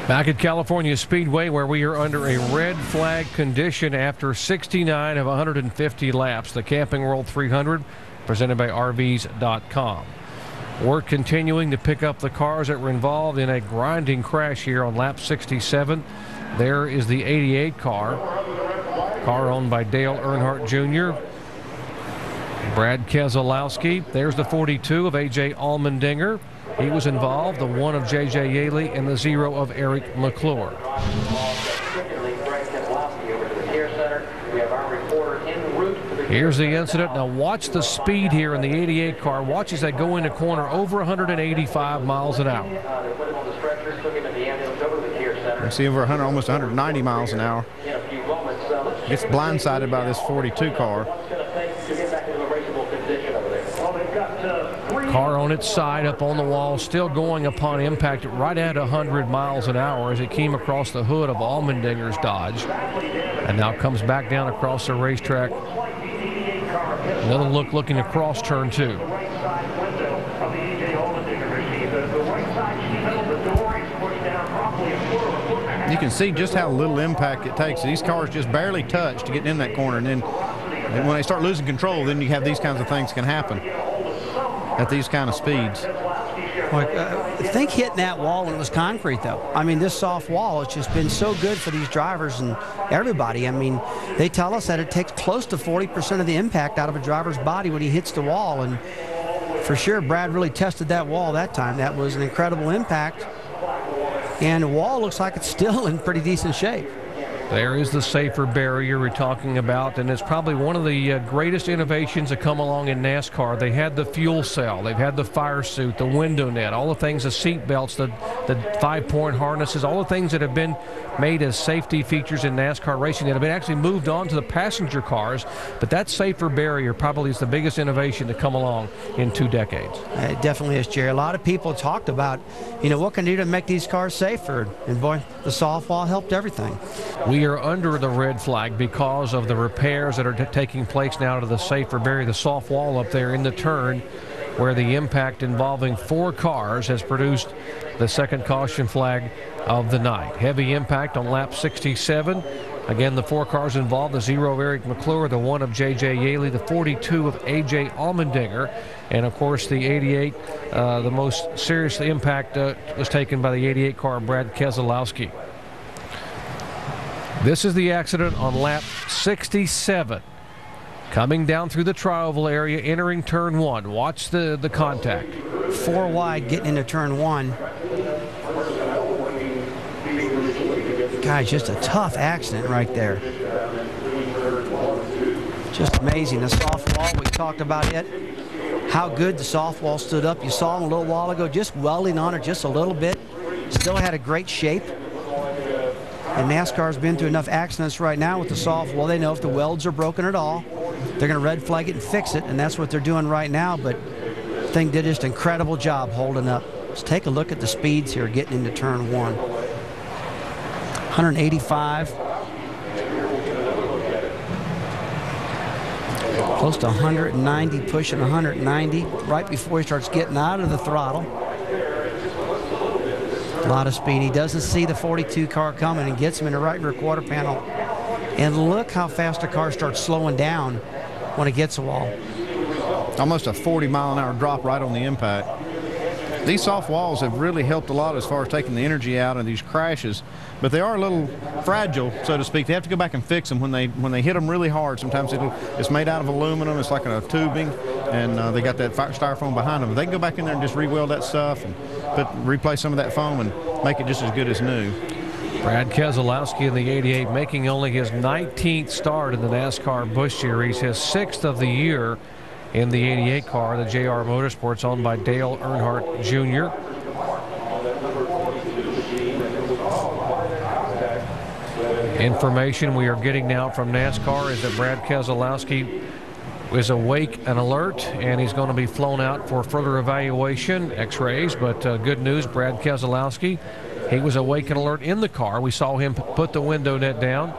Back at California Speedway, where we are under a red flag condition after 69 of 150 laps. The Camping World 300, presented by RVs.com. We're continuing to pick up the cars that were involved in a grinding crash here on lap 67. There is the 88 car owned by Dale Earnhardt Jr., Brad Keselowski. There's the 42 of A.J. Allmendinger. He was involved. The 1 of J.J. Yaley and the 0 of Eric McClure. Here's the incident. Now watch the speed here in the 88 car. Watch as they go into corner over 185 miles an hour. You see over 100, almost 190 miles an hour. Gets blindsided by this 42 car. Car on its side, up on the wall, still going upon impact right at 100 miles an hour as it came across the hood of Allmendinger's Dodge, and now comes back down across the racetrack. Another look looking across turn 2. You can see just how little impact it takes. These cars just barely touch to get in that corner, and then when they start losing control, then you have these kinds of things can happen at these kind of speeds. Think hitting that wall when it was concrete, though. I mean, this soft wall has just been so good for these drivers and everybody. I mean, they tell us that it takes close to 40% of the impact out of a driver's body when he hits the wall, and for sure Brad really tested that wall that time. That was an incredible impact, and the wall looks like it's still in pretty decent shape. There is the safer barrier we're talking about, and it's probably one of the greatest innovations that come along in NASCAR. They had the fuel cell, they've had the fire suit, the window net, all the things, the seat belts, the 5-point harnesses, all the things that have been made as safety features in NASCAR racing that have been actually moved on to the passenger cars. But that safer barrier probably is the biggest innovation to come along in 2 decades. It definitely is, Jerry. A lot of people talked about, what can you do to make these cars safer? And boy, the soft wall helped everything. We are under the red flag because of the repairs that are taking place now to the safer barrier, the soft wall up there in the turn, where the impact involving 4 cars has produced the second caution flag of the night. Heavy impact on lap 67. Again, the 4 cars involved, the 0 of Eric McClure, the 1 of J.J. Yaley, the 42 of A.J. Allmendinger, and of course the 88. The most serious impact was taken by the 88 car, Brad Keselowski. This is the accident on lap 67. Coming down through the tri-oval area, entering turn 1. Watch the contact. 4 wide getting into turn 1. Guys, just a tough accident right there. Just amazing. The soft wall, we talked about it. How good the soft wall stood up. You saw him a little while ago, just welding on it just a little bit. Still had a great shape. And NASCAR's been through enough accidents right now with the soft wall. They know if the welds are broken at all, they're going to red flag it and fix it, and that's what they're doing right now. But the thing did just an incredible job holding up. Let's take a look at the speeds here getting into turn 1. 185. Close to 190, pushing 190 right before he starts getting out of the throttle. A lot of speed. He doesn't see the 42 car coming and gets him in the right rear quarter panel. And look how fast the car starts slowing down when it gets a wall. Almost a 40-mile-an-hour drop right on the impact. These soft walls have really helped a lot as far as taking the energy out of these crashes, but they are a little fragile, so to speak. They have to go back and fix them when they hit them really hard. Sometimes it's made out of aluminum. It's like a tubing, and they got that styrofoam behind them. They can go back in there and just re-weld that stuff and replace some of that foam and make it just as good as new. Brad Keselowski in the 88, making only his 19th start in the NASCAR Busch Series, his 6th of the year in the 88 car, the JR Motorsports, owned by Dale Earnhardt Jr. Information we are getting now from NASCAR is that Brad Keselowski is awake and alert, and he's going to be flown out for further evaluation, x-rays. But good news, Brad Keselowski, he was awake and alert in the car. We saw him put the window net down.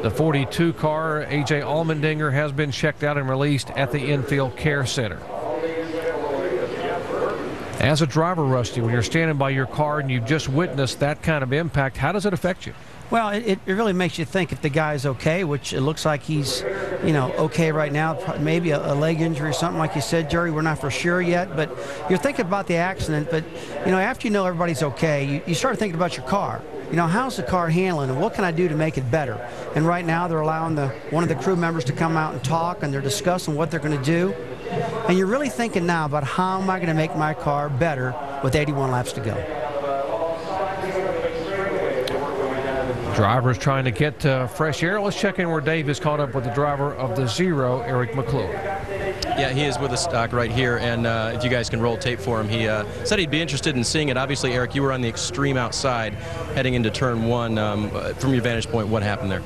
The 42 car, A.J. Allmendinger, has been checked out and released at the Infield Care Center. As a driver, Rusty, when you're standing by your car and you've just witnessed that kind of impact, how does it affect you? Well, it really makes you think if the guy's okay, which it looks like he's, okay right now. Maybe a leg injury or something, like you said, Jerry. We're not for sure yet, but you're thinking about the accident. But, after you know everybody's okay, you start thinking about your car. How's the car handling, and what can I do to make it better? And right now they're allowing one of the crew members to come out and talk, and they're discussing what they're going to do. And you're really thinking now about how am I going to make my car better with 81 laps to go. Drivers trying to get fresh air. Let's check in where Dave is caught up with the driver of the 0, Eric McClure. Yeah, he is with us right here, and if you guys can roll tape for him, he said he'd be interested in seeing it. Obviously, Eric, you were on the extreme outside heading into turn 1. From your vantage point, what happened there?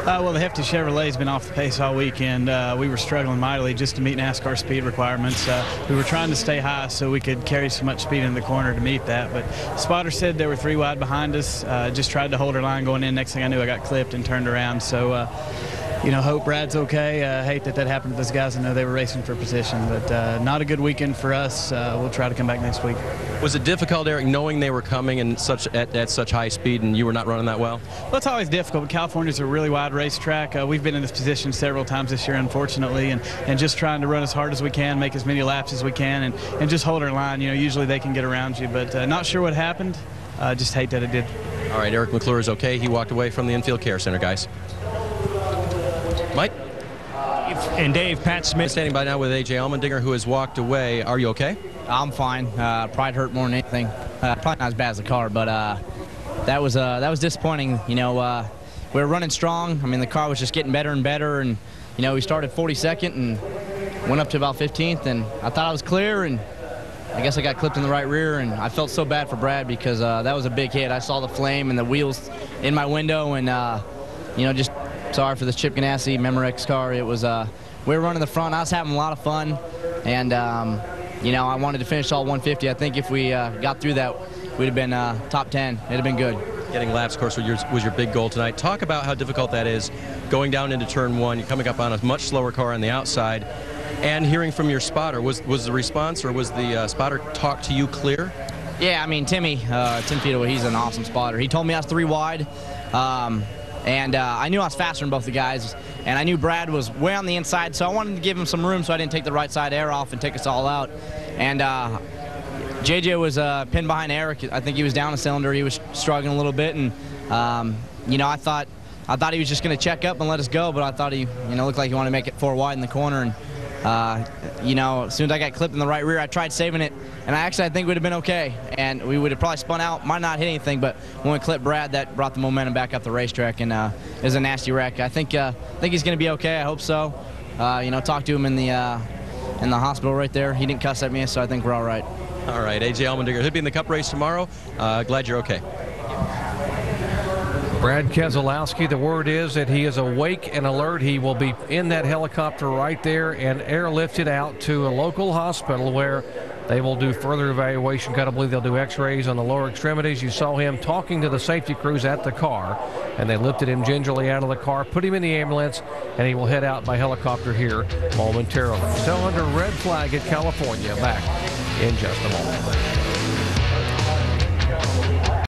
Well, the hefty Chevrolet's been off the pace all weekend. We were struggling mightily just to meet NASCAR speed requirements. We were trying to stay high so we could carry so much speed in the corner to meet that, but spotter said they were 3 wide behind us. Just tried to hold our line going in. Next thing I knew, I got clipped and turned around. So, hope Brad's okay. Hate that happened to those guys. I know they were racing for position, but not a good weekend for us. We'll try to come back next week. Was it difficult, Eric, knowing they were coming and at such high speed and you were not running that well? Well, it's always difficult. California's a really wide racetrack. We've been in this position several times this year, unfortunately, and just trying to run as hard as we can, make as many laps as we can, and just hold our line. Usually they can get around you, but not sure what happened. Just hate that it did. All right, Eric McClure is okay. He walked away from the infield care center, guys. Mike? And Dave, Pat Smith. Standing by now with A.J. Allmendinger, who has walked away. Are you okay? I'm fine. Pride hurt more than anything. Probably not as bad as the car, but that was disappointing. We were running strong. I mean, the car was just getting better and better, and we started 42nd and went up to about 15th, and I thought I was clear, and I guess I got clipped in the right rear, and I felt so bad for Brad because that was a big hit. I saw the flame and the wheels in my window, and just sorry for this Chip Ganassi Memorex car. It was we were running the front. I was having a lot of fun, and I wanted to finish all 150. I think if we got through that, we'd have been top 10. It'd have been good. Getting laps, of course, was your big goal tonight. Talk about how difficult that is going down into turn 1. You're coming up on a much slower car on the outside, and hearing from your spotter. Was the response, or was the spotter talk to you clear? Yeah, I mean, Tim Fiedel, he's an awesome spotter. He told me I was 3 wide. And I knew I was faster than both the guys, and I knew Brad was way on the inside, so I wanted to give him some room so I didn't take the right side air off and take us all out. And JJ was pinned behind Eric. I think he was down a cylinder. He was struggling a little bit, and I thought he was just going to check up and let us go, but I thought he looked like he wanted to make it 4 wide in the corner. And as soon as I got clipped in the right rear, I tried saving it, and I think we'd have been okay, and we would have probably spun out, might not hit anything, but when we clipped Brad, that brought the momentum back up the racetrack, and it was a nasty wreck. I think he's going to be okay. I hope so. Talked to him in the hospital right there. He didn't cuss at me, so I think we're all right. All right, A.J. Allmendinger, he'll be in the Cup race tomorrow. Glad you're okay. Brad Keselowski, the word is that he is awake and alert. He will be in that helicopter right there and airlifted out to a local hospital where they will do further evaluation. Gotta believe they'll do x-rays on the lower extremities. You saw him talking to the safety crews at the car, and they lifted him gingerly out of the car, put him in the ambulance, and he will head out by helicopter here momentarily. Still under red flag at California. Back in just a moment.